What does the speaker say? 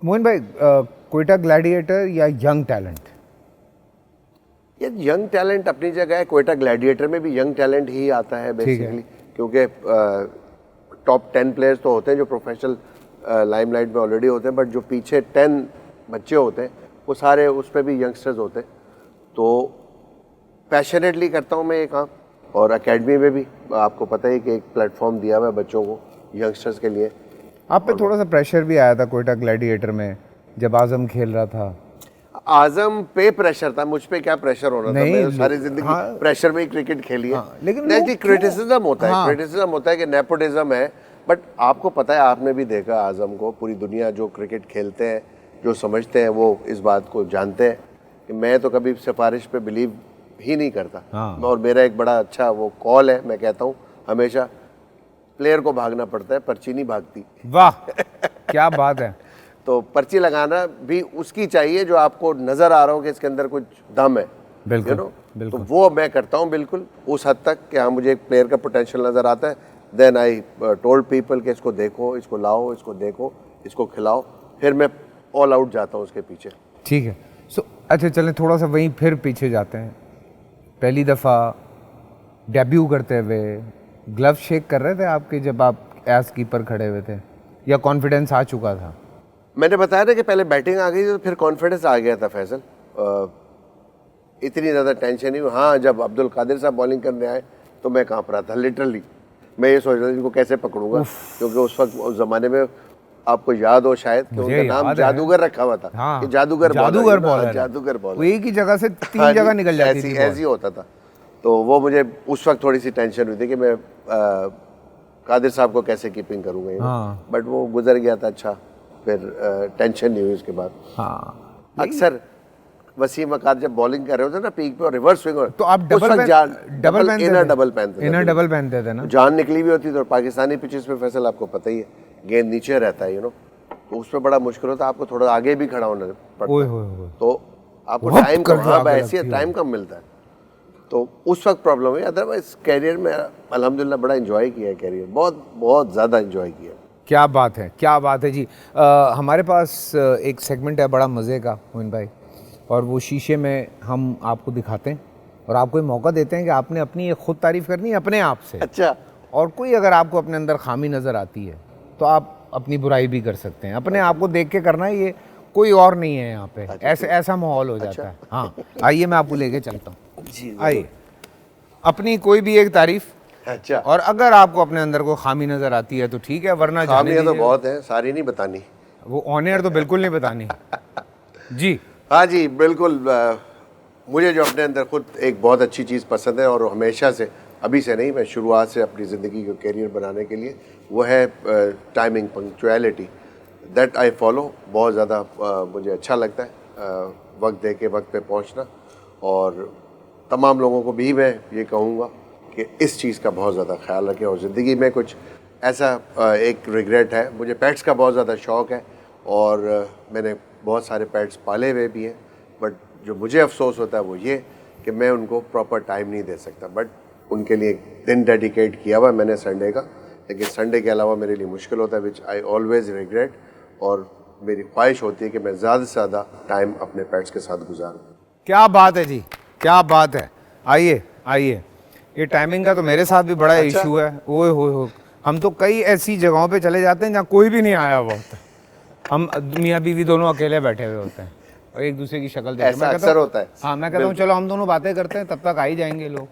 मोइन भाई, क्वेटा ग्लैडिएटर या young talent? ये यंग टैलेंट अपनी जगह है। क्वेटा ग्लैडिएटर में भी यंग टैलेंट ही आता है बेसिकली, क्योंकि टॉप 10 प्लेयर्स तो होते हैं जो प्रोफेशनल लाइमलाइट में ऑलरेडी होते हैं, बट जो पीछे 10 बच्चे होते हैं वो सारे उस पर भी यंगस्टर्स होते हैं। तो पैशनेटली करता हूँ मैं ये काम, और एकेडमी में भी आपको पता है कि एक प्लेटफॉर्म दिया हुआ है बच्चों को, यंगस्टर्स के लिए। आप पे थोड़ा सा प्रेशर भी आया था क्वेटा ग्लैडिएटर में जब आजम खेल रहा था? आजम पे प्रेशर था, मुझ पे क्या प्रेशर होना था? मैंने सारी जिंदगी प्रेशर में ही क्रिकेट खेली है। लेकिन नहीं, क्रिटिसिज्म होता है, क्रिटिसिज्म होता है कि नेपोटिज्म है, बट आपको पता है, आपने भी देखा आजम को, पूरी दुनिया जो क्रिकेट खेलते हैं, जो समझते हैं, वो इस बात को जानते हैं कि मैं तो कभी सिफारिश पे बिलीव ही नहीं करता। और मेरा एक बड़ा अच्छा वो कॉल है, मैं कहता हूँ हमेशा, प्लेयर को भागना पड़ता है, पर्ची नहीं भागती। वाह क्या बात है। तो पर्ची लगाना भी उसकी चाहिए जो आपको नजर आ रहा हो कि इसके अंदर कुछ दम है। बिल्कुल, तो वो मैं करता हूँ बिल्कुल उस हद तक कि हाँ, मुझे एक प्लेयर का पोटेंशियल नजर आता है, देन आई टोल्ड पीपल कि इसको देखो, इसको लाओ, इसको देखो, इसको खिलाओ, फिर मैं ऑल आउट जाता हूँ उसके पीछे। ठीक है। अच्छा चलें थोड़ा सा वहीं फिर पीछे जाते हैं। पहली दफ़ा डेब्यू करते हुए ग्लव शेक कर रहे थे आपके जब आप एज कीपर खड़े हुए थे, या कॉन्फिडेंस आ चुका था? मैंने बताया था कि पहले बैटिंग आ गई तो फिर कॉन्फिडेंस आ गया था फैसल। इतनी ज़्यादा टेंशन नहीं। हाँ, जब अब्दुल कादिर साहब बॉलिंग करने आए तो मैं काँप रहा था लिटरली। मैं ये सोच रहा था इनको कैसे पकड़ूंगा, क्योंकि उस वक्त उस ज़माने में आपको याद हो शायद कि उनका नाम जादूगर रखा हुआ था। हाँ, जादूगर बॉलर, जादूगर बॉलर, एक ही जगह से 3 जगह निकल जाती थी, ऐसी होता था। तो वो मुझे उस वक्त थोड़ी सी टेंशन हुई थी कि मैं कादिर साहब को कैसे कीपिंग करूँगा, बट वो गुजर गया था। अच्छा, फिर टेंशन नहीं हुई उसके बाद। अक्सर वसीम अकार जब बॉलिंग कर रहे होते ना पीक पे और रिवर्स स्विंग, तो आप डबल पहनते थे ना? जान निकली भी होती थी। और पाकिस्तानी पिचेस पे फैसल आपको पता ही है, गेंद नीचे रहता है, तो उस पर बड़ा मुश्किल होता है, आपको थोड़ा आगे भी खड़ा होना पड़ता है, तो आपको टाइम कम, ऐसी टाइम कम मिलता है। तो उस वक्त प्रॉब्लम हुई। अदरवाइज कैरियर में अल्हम्दुलिल्लाह बड़ा एंजॉय किया है, कैरियर बहुत बहुत ज़्यादा एंजॉय किया। क्या बात है, क्या बात है जी। हमारे पास एक सेगमेंट है बड़ा मज़े का मोइन भाई, और वो शीशे में हम आपको दिखाते हैं और आपको ये मौका देते हैं कि आपने अपनी ये खुद तारीफ़ करनी है अपने आप से। अच्छा। और कोई अगर आपको अपने अंदर खामी नज़र आती है तो आप अपनी बुराई भी कर सकते हैं, अपने आप को देख के करना है, ये कोई और नहीं है यहाँ पे। ऐसा माहौल हो जाता है। हाँ, आइए मैं आपको लेके चलता हूँ। आइए, अपनी कोई भी एक तारीफ़। अच्छा। और अगर आपको अपने अंदर को खामी नज़र आती है तो ठीक है, वरना खामियां तो बहुत है, सारी नहीं बतानी। वो ऑन एयर तो बिल्कुल नहीं बतानी। जी हाँ जी, बिल्कुल। मुझे जो अपने अंदर खुद एक बहुत अच्छी चीज़ पसंद है, और हमेशा से, अभी से नहीं, मैं शुरुआत से अपनी ज़िंदगी को कैरियर बनाने के लिए, वो है timing, punctuality, that I follow. बहुत ज़्यादा मुझे अच्छा लगता है वक्त दे के वक्त पे पहुंचना। और तमाम लोगों को भी मैं ये कहूँगा कि इस चीज़ का बहुत ज़्यादा ख्याल रखें। और ज़िंदगी में कुछ ऐसा एक रिग्रेट है, मुझे पेट्स का बहुत ज़्यादा शौक़ है, और मैंने बहुत सारे पेट्स पाले हुए भी हैं, बट जो मुझे अफसोस होता है वो ये कि मैं उनको प्रॉपर टाइम नहीं दे सकता। बट उनके लिए एक दिन डेडिकेट किया हुआ मैंने संडे का, लेकिन संडे के अलावा मेरे लिए मुश्किल होता है, विच आई ऑलवेज़ रिग्रेट। और मेरी ख्वाहिश होती है कि मैं ज़्यादा से ज़्यादा टाइम अपने पेट्स के साथ गुजारूँ। क्या बात है जी, क्या बात है। आइए आइए, ये टाइमिंग का तो मेरे साथ भी बड़ा इशू है। ओए हो, हम तो कई ऐसी जगहों पे चले जाते हैं जहाँ कोई भी नहीं आया हुआ होता। हम मियाँ बीवी दोनों अकेले बैठे हुए होते हैं और एक दूसरे की शक्ल देख ऐसा अक्सर होता है। हाँ, मैं कहता हूँ चलो हम दोनों बातें करते हैं, तब तक आ ही जाएंगे लोग।